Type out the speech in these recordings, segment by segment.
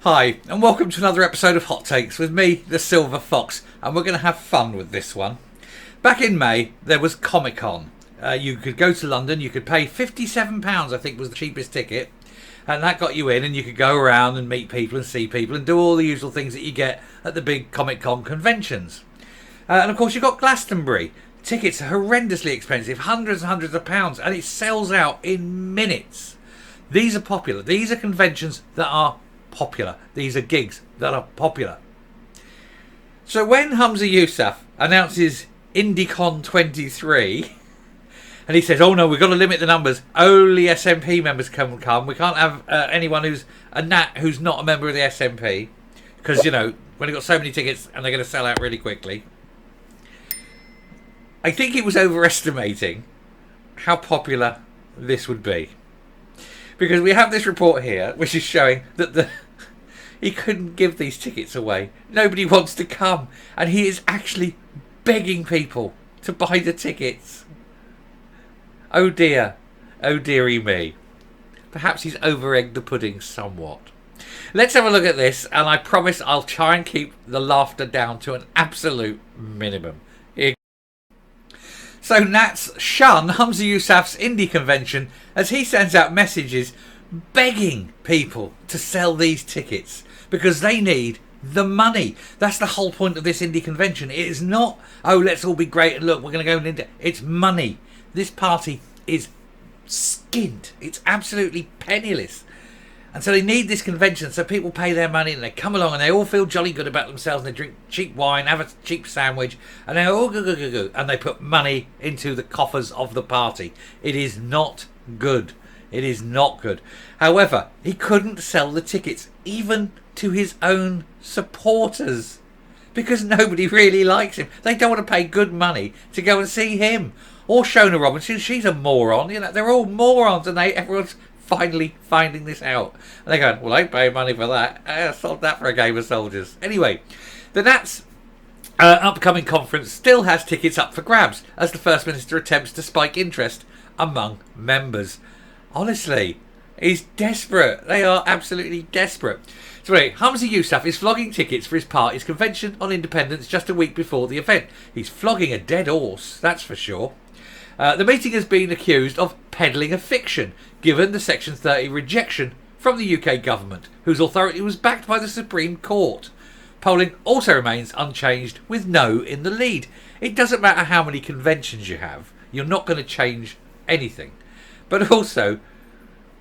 Hi, and welcome to another episode of Hot Takes with me, the Silver Fox, and we're going to have fun with this one. Back in May, there was Comic-Con. You could go to London, you could pay £57, I think was the cheapest ticket, and that got you in, and you could go around and meet people and see people and do all the usual things that you get at the big Comic-Con conventions. And of course you've got Glastonbury. Tickets are horrendously expensive, hundreds and hundreds of pounds, and it sells out in minutes. These are popular. These are conventions that are popular. These are gigs that are popular. So when Humza Yousaf announces IndyCon23, and he says, oh no, we've got to limit the numbers, only SNP members can come, we can't have anyone who's a nat who's not a member of the SNP, because, you know, when they've got so many tickets and they're going to sell out really quickly. I think it was overestimating how popular this would be. Because we have this report here, which is showing that he couldn't give these tickets away. Nobody wants to come. And he is actually begging people to buy the tickets. Oh dear. Oh dearie me. Perhaps he's over-egged the pudding somewhat. Let's have a look at this, and I promise I'll try and keep the laughter down to an absolute minimum. So Nats shun Humza Yousaf's indie convention as he sends out messages begging people to sell these tickets because they need the money. That's the whole point of this indie convention. It is not, oh, let's all be great and look, we're going to go into. It's money. This party is skint. It's absolutely penniless. And so they need this convention so people pay their money and they come along and they all feel jolly good about themselves and they drink cheap wine, have a cheap sandwich, and they all go, and they put money into the coffers of the party. It is not good. It is not good. However, he couldn't sell the tickets even to his own supporters because nobody really likes him. They don't want to pay good money to go and see him. Or Shona Robinson, she's a moron. You know, they're all morons and everyone's finally finding this out. And they're going, well, I ain't paying money for that. I sold that for a game of soldiers. Anyway, the Nats upcoming conference still has tickets up for grabs as the First Minister attempts to spike interest among members. Honestly, he's desperate. They are absolutely desperate. So anyway, Humza Yousaf is flogging tickets for his party's convention on independence just a week before the event. He's flogging a dead horse, that's for sure. The meeting has been accused of peddling a fiction, given the Section 30 rejection from the UK government, whose authority was backed by the Supreme Court. Polling also remains unchanged, with no in the lead. It doesn't matter how many conventions you have, you're not going to change anything. But also,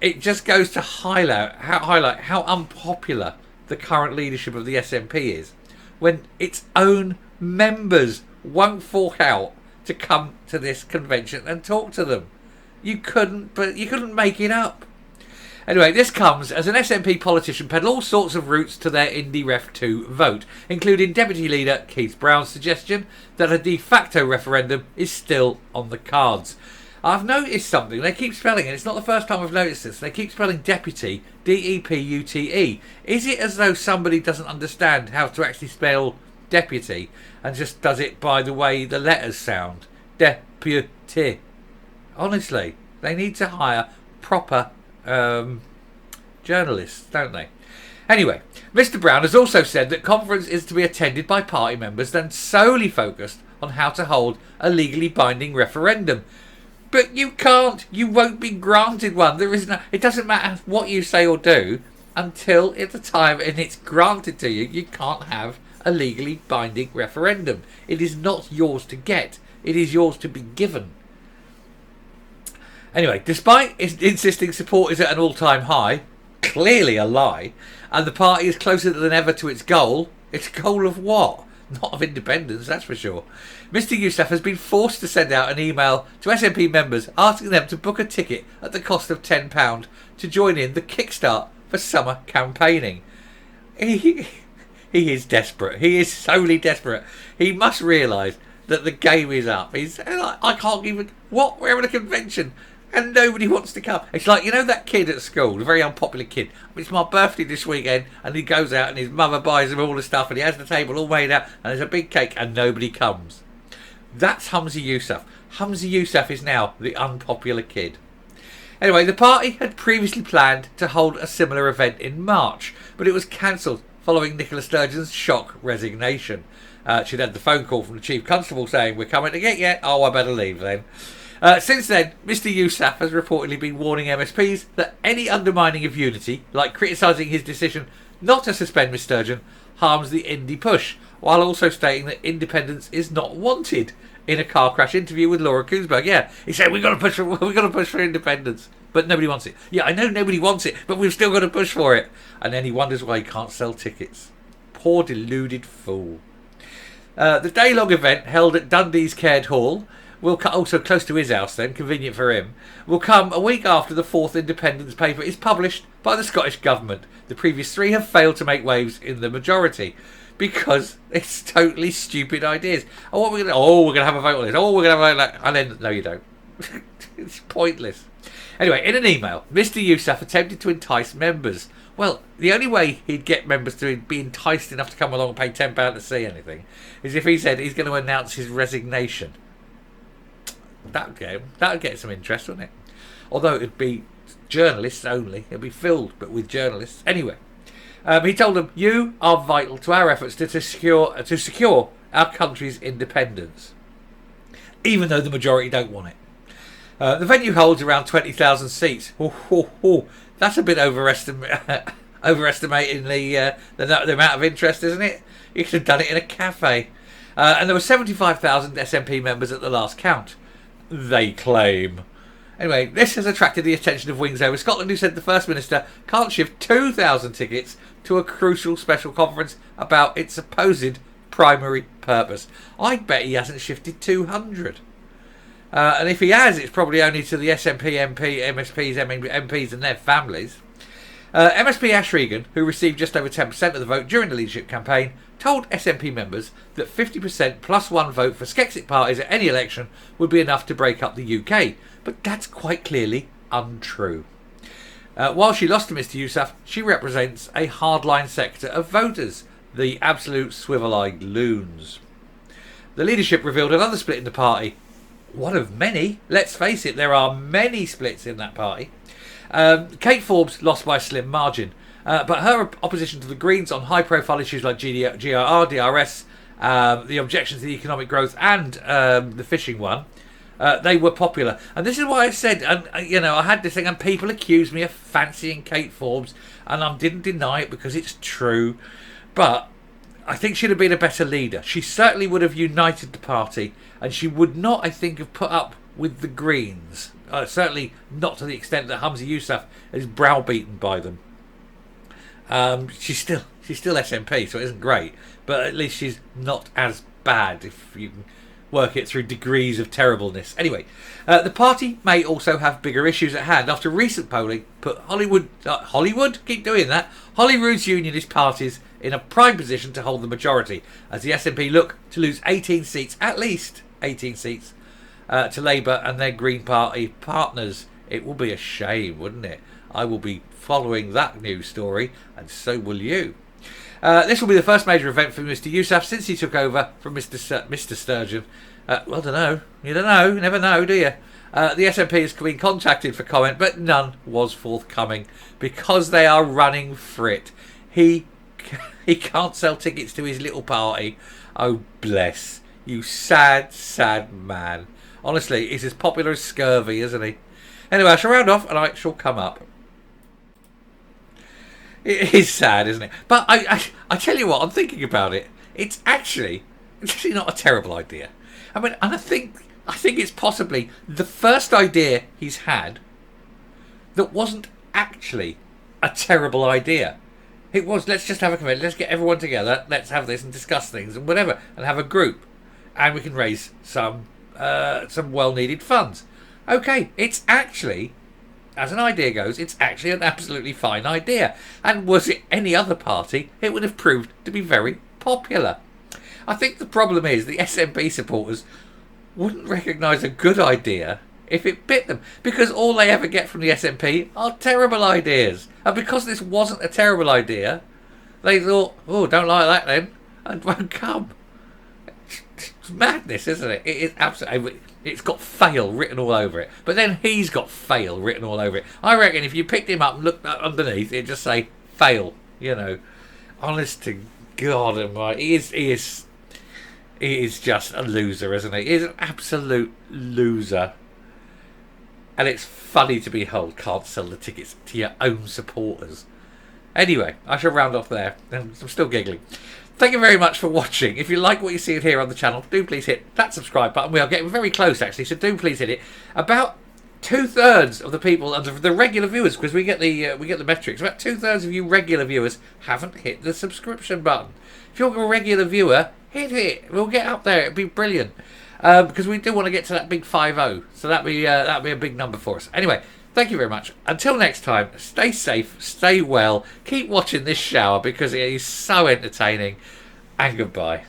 it just goes to highlight how unpopular the current leadership of the SNP is, when its own members won't fork out to come to this convention and talk to them. You couldn't make it up. Anyway, this comes as an SNP politician peddled all sorts of routes to their Indy Ref 2 vote, including Deputy Leader Keith Brown's suggestion that a de facto referendum is still on the cards. I've noticed something. They keep spelling it. It's not the first time I've noticed this. They keep spelling deputy, D-E-P-U-T-E. Is it as though somebody doesn't understand how to actually spell deputy and just does it by the way the letters sound? Deputy. Honestly, they need to hire proper journalists, don't they? Anyway, Mr. Brown has also said that conference is to be attended by party members then solely focused on how to hold a legally binding referendum. But you can't. You won't be granted one. There is no. It doesn't matter what you say or do until at the time and it's granted to you. You can't have a legally binding referendum. It is not yours to get. It is yours to be given. Anyway, despite insisting support is at an all-time high, clearly a lie, and the party is closer than ever to its goal. Its goal of what? Not of independence, that's for sure. Mr. Yousaf has been forced to send out an email to SNP members asking them to book a ticket at the cost of £10 to join in the kickstart for summer campaigning. He is desperate. He is solely desperate. He must realise that the game is up. He's like, I can't even... What? We're having a convention and nobody wants to come. It's like, you know that kid at school, the very unpopular kid. It's my birthday this weekend and he goes out and his mother buys him all the stuff and he has the table all made out and there's a big cake and nobody comes. That's Humza Yousaf. Humza Yousaf is now the unpopular kid. Anyway, the party had previously planned to hold a similar event in March, but it was cancelled following Nicola Sturgeon's shock resignation. She'd had the phone call from the Chief Constable saying, "We're coming to get you." Oh, I better leave then. Since then, Mr Yousaf has reportedly been warning MSPs that any undermining of unity, like criticising his decision not to suspend Miss Sturgeon, harms the Indy push, while also stating that independence is not wanted. In a car crash interview with Laura Kuenssberg, yeah, he said we've got to push for independence, but nobody wants it. Yeah, I know nobody wants it, but we've still got to push for it. And then he wonders why he can't sell tickets. Poor deluded fool. The day-long event held at Dundee's Caird Hall will also close to his house. Then convenient for him. Will come a week after the fourth independence paper is published by the Scottish government. The previous three have failed to make waves in the majority. Because it's totally stupid ideas. Oh, what we're going to have a vote on this. Oh, we're going to have a vote on that. And then, no, you don't. It's pointless. Anyway, in an email, Mr Yousaf attempted to entice members. Well, the only way he'd get members to be enticed enough to come along and pay £10 to see anything is if he said he's going to announce his resignation. That would get some interest, wouldn't it? Although it'd be journalists only. It'd be filled, but with journalists. Anyway. He told them, "You are vital to our efforts to secure our country's independence, even though the majority don't want it." The venue holds around 20,000 seats. That's a bit overestimating the amount of interest, isn't it? You could have done it in a cafe. And there were 75,000 SNP members at the last count, they claim. Anyway, this has attracted the attention of Wings Over Scotland, who said the First Minister can't shift 2,000 tickets to a crucial special conference about its supposed primary purpose. I bet he hasn't shifted 200. And if he has, it's probably only to the SNP, MSPs, MPs and their families. MSP Ash Regan, who received just over 10% of the vote during the leadership campaign, told SNP members that 50% plus one vote for Skexit parties at any election would be enough to break up the UK. But that's quite clearly untrue. While she lost to Mr Yousaf, she represents a hardline sector of voters, the absolute swivel-eyed loons. The leadership revealed another split in the party. One of many. Let's face it, there are many splits in that party. Kate Forbes lost by a slim margin, but her opposition to the Greens on high-profile issues like GRR, DRS, the objections to the economic growth and the fishing one, they were popular. And this is why I said, I had this thing, and people accused me of fancying Kate Forbes, and I didn't deny it because it's true. But I think she'd have been a better leader. She certainly would have united the party, and she would not, I think, have put up with the Greens. Certainly not to the extent that Humza Yousaf is browbeaten by them. She's still SNP, so it isn't great, but at least she's not as bad, if you can work it through degrees of terribleness. Anyway, the party may also have bigger issues at hand after recent polling put Hollywood's unionist parties in a prime position to hold the majority, as the SNP look to lose 18 seats, at least 18 seats, to Labour and their Green Party partners. It will be a shame, wouldn't it? I will be following that news story, and so will you. This will be the first major event for Mr Yousaf since he took over from Mr Sturgeon. Well, I don't know. You don't know. You never know, do you? The SNP has been contacted for comment, but none was forthcoming because they are running for it. He can't sell tickets to his little party. Oh, bless. You sad, sad man. Honestly, he's as popular as scurvy, isn't he? Anyway, I shall round off and I shall come up. It is sad, isn't it? But I tell you what, I'm thinking about it. It's actually not a terrible idea. I mean, and I think it's possibly the first idea he's had that wasn't actually a terrible idea. It was, let's just have a convention, let's get everyone together, let's have this and discuss things and whatever, and have a group, and we can raise some well-needed funds. Okay, it's actually, as an idea goes, it's actually an absolutely fine idea. And was it any other party, it would have proved to be very popular. I think the problem is the SNP supporters wouldn't recognise a good idea if it bit them, because all they ever get from the SNP are terrible ideas. And because this wasn't a terrible idea, they thought, oh, don't like that then, and won't come. It's madness, isn't it? It is absolutely. It's got fail written all over it. But then he's got fail written all over it. I reckon if you picked him up and looked underneath, it'd just say fail. You know, honest to God, he is just a loser, isn't he? He's an absolute loser. And it's funny to behold. Can't sell the tickets to your own supporters. Anyway, I shall round off there. I'm still giggling. Thank you very much for watching. If you like what you see here on the channel, do please hit that subscribe button. We are getting very close, actually, so do please hit it. About 2/3 of the people, and the regular viewers, because we get the metrics. About 2/3 of you regular viewers haven't hit the subscription button. If you're a regular viewer, hit it. We'll get up there. It'd be brilliant. Because we do want to get to that big 50, so that'd be a big number for us. Anyway, thank you very much. Until next time, stay safe, stay well, keep watching this shower because it is so entertaining, and goodbye.